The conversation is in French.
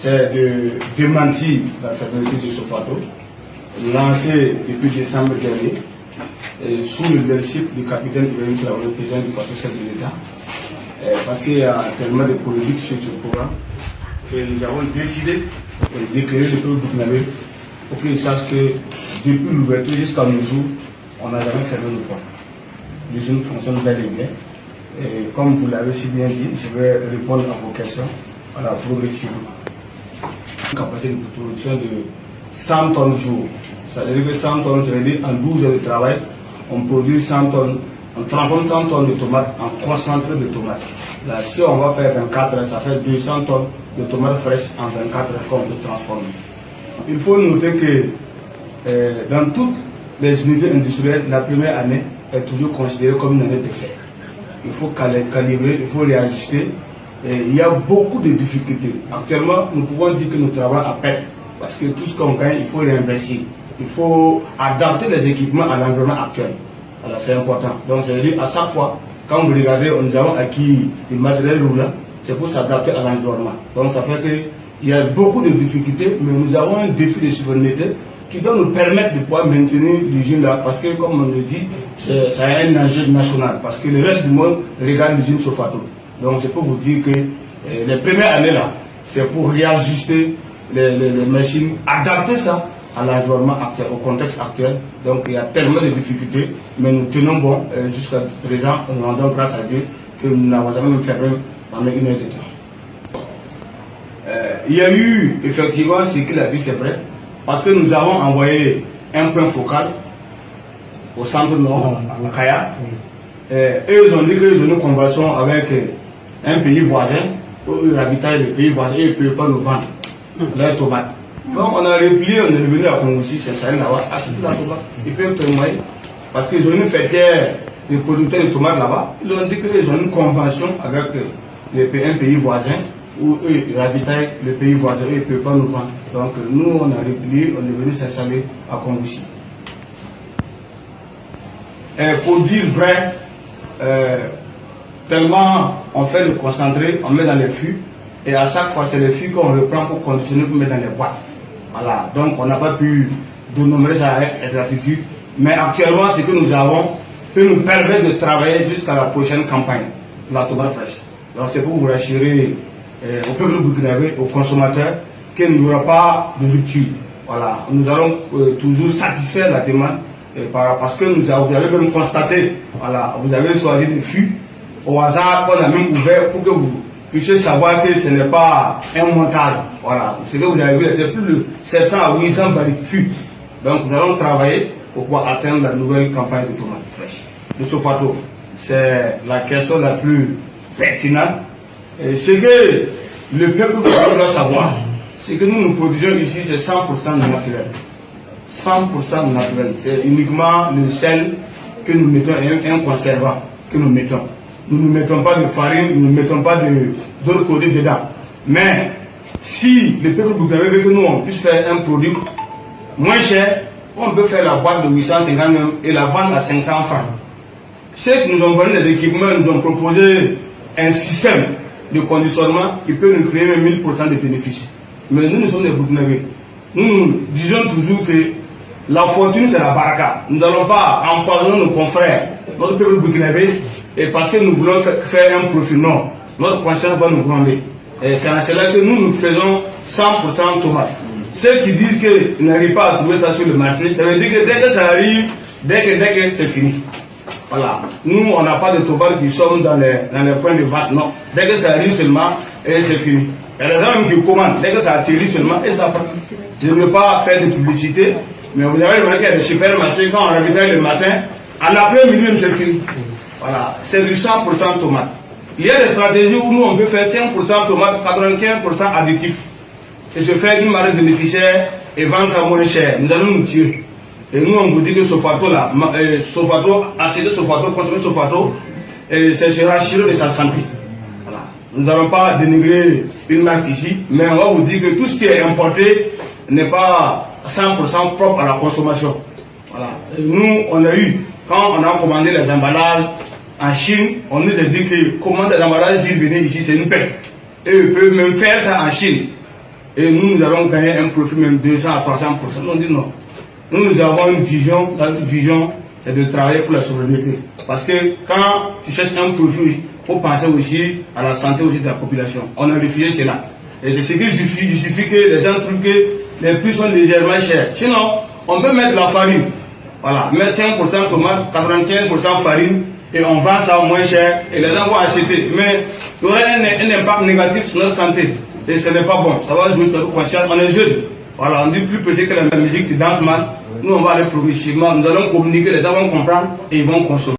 c'est de démentir la fermeture de Sofato, lancée depuis décembre dernier, sous le leadership du capitaine Ibrahim Traoré, président du Fatou, chef de l'État. Parce qu'il y a tellement de politiques sur ce programme que nous avons décidé d'éclairer le peuple burkinabé pour qu'ils sachent que depuis l'ouverture jusqu'à nos jours, on n'a jamais fermé nos portes. L'usine fonctionne bel et bien. Et comme vous l'avez si bien dit, je vais répondre à vos questions progressivement. Une capacité de production de 100 tonnes jour. Ça veut dire que 100 tonnes, ça veut dire en 12 heures de travail, on produit 100 tonnes, on transforme 100 tonnes de tomates en concentré de tomates. Là, si on va faire 24 heures, ça fait 200 tonnes de tomates fraîches en 24 heures qu'on peut transformer. Il faut noter que dans toutes les unités industrielles, la première année est toujours considérée comme une année d'essai. Il faut calibrer, il faut réajuster. Et il y a beaucoup de difficultés. Actuellement, nous pouvons dire que nous travaillons à peine parce que tout ce qu'on gagne, il faut réinvestir. Il faut adapter les équipements à l'environnement actuel. Alors c'est important. Donc ça veut dire à chaque fois, quand vous regardez, nous avons acquis du matériel roulant, c'est pour s'adapter à l'environnement. Donc ça fait qu'il y a beaucoup de difficultés, mais nous avons un défi de souveraineté qui doit nous permettre de pouvoir maintenir l'usine là, parce que comme on le dit, ça a un enjeu national, parce que le reste du monde regarde l'usine Sofato. Donc c'est pour vous dire que les premières années là, c'est pour réajuster les machines, adapter ça à l'environnement actuel, au contexte actuel. Donc il y a tellement de difficultés, mais nous tenons bon jusqu'à présent, nous rendons grâce à Dieu que nous n'avons jamais fermé pendant une heure de temps. Il y a eu effectivement ce qu'il a dit, c'est vrai, parce que nous avons envoyé un point focal au centre nord, à Kaya. Et ils ont dit qu'ils ont une convention avec un pays voisin, où ils ravitaillent les pays voisins et ils ne peuvent pas nous vendre leurs tomates. Donc on a replié, on est revenu à Congo-Ci, c'est ça là-bas, acheter la tomate. Ils peuvent témoigner parce qu'ils ont une fêtière de producteurs de tomates là-bas. Ils ont dit qu'ils ont une convention avec un pays voisin où eux ils ravitaillent les pays voisins et ils ne peuvent pas nous vendre. Donc nous on a replié, on est venu s'installer à Congo-Ci. Pour dire vrai, tellement on fait le concentré, on met dans les fûts, et à chaque fois c'est les fûts qu'on reprend pour conditionner, pour mettre dans les boîtes. Voilà, donc on n'a pas pu dénommer ça avec exactitude, mais actuellement ce que nous avons peut nous permettre de travailler jusqu'à la prochaine campagne de la tomate fraîche. Donc c'est pour vous rassurer au peuple burkinabé, aux consommateurs, qu'il n'y aura pas de rupture. Voilà, nous allons toujours satisfaire la demande, parce que vous avez même constaté, voilà, vous avez choisi des fûts au hasard qu'on a même ouvert pour que vous puissiez savoir que ce n'est pas un montage. Voilà, ce que vous avez vu, c'est plus de 700 à 800 barriques fûts. Donc nous allons travailler pour pouvoir atteindre la nouvelle campagne de tomates fraîches. De Sofato, c'est la question la plus pertinente. Et ce que le peuple doit savoir, c'est que nous produisons ici, c'est 100% naturel. 100% naturel. C'est uniquement le sel que nous mettons et un conservant que nous mettons. Nous ne mettons pas de farine, nous ne mettons pas d'autres produits dedans. Mais si le peuple burkinabé veut que nous on puisse faire un produit moins cher, on peut faire la boîte de 850 et la vendre à 500 francs. Ceux qui nous ont vendu des équipements nous ont proposé un système de conditionnement qui peut nous créer 1000% de bénéfices. Mais nous sommes des Burkinabés. Nous disons toujours que la fortune c'est la baraka. Nous n'allons pas empoisonner nos confrères, notre peuple burkinabé, et parce que nous voulons faire un profit. Non, notre conscience va nous gronder. Et c'est en cela que nous faisons 100% tomates. Ceux qui disent qu'ils n'arrivent pas à trouver ça sur le marché, ça veut dire que dès que ça arrive, dès que c'est fini. Voilà. Nous, on n'a pas de tomates qui sont dans les points de vente. Non. Dès que ça arrive seulement, et c'est fini. Il y a des gens qui commandent, dès que ça atterrit seulement, et ça part. Je ne veux pas faire de publicité, mais vous avez remarqué qu'il y a des supermarchés, quand on ravitaille le matin, à l'après-midi, c'est fini. Voilà. C'est du 100% tomate. Il y a des stratégies où nous, on peut faire 5% tomate, 95% additifs. Et se faire une marque bénéficiaire et vendre ça moins cher. Nous allons nous tuer. Et nous, on vous dit que Sofato, là, Sofato, acheter Sofato, consommer Sofato, c'est se rassurer de sa santé. Voilà. Nous n'allons pas dénigrer une marque ici, mais on va vous dire que tout ce qui est importé n'est pas 100% propre à la consommation. Voilà. Et nous, on a eu, quand on a commandé les emballages en Chine, on nous a dit que commander des emballages, venir ici, c'est une paix. Et ils peuvent même faire ça en Chine. et nous allons gagner un profit même 200 à 300%. On dit non. Nous avons une vision, notre vision, c'est de travailler pour la souveraineté. Parce que quand tu cherches un profit, il faut penser aussi à la santé aussi de la population. On a refusé cela. Et c'est ce qui suffit, il suffit que les gens trouvent que les prix sont légèrement chers. Sinon, on peut mettre de la farine. Voilà, mettre 5% tomate, 95% farine, et on vend ça moins cher, et les gens vont acheter. Mais il y aura un impact négatif sur notre santé. Et ce n'est pas bon. Ça va jouer sur notre conscience. On est jeunes. Voilà, on dit plus petit que la musique qui danse mal. Nous, on va aller progressivement. Nous allons communiquer, les gens vont comprendre et ils vont consommer.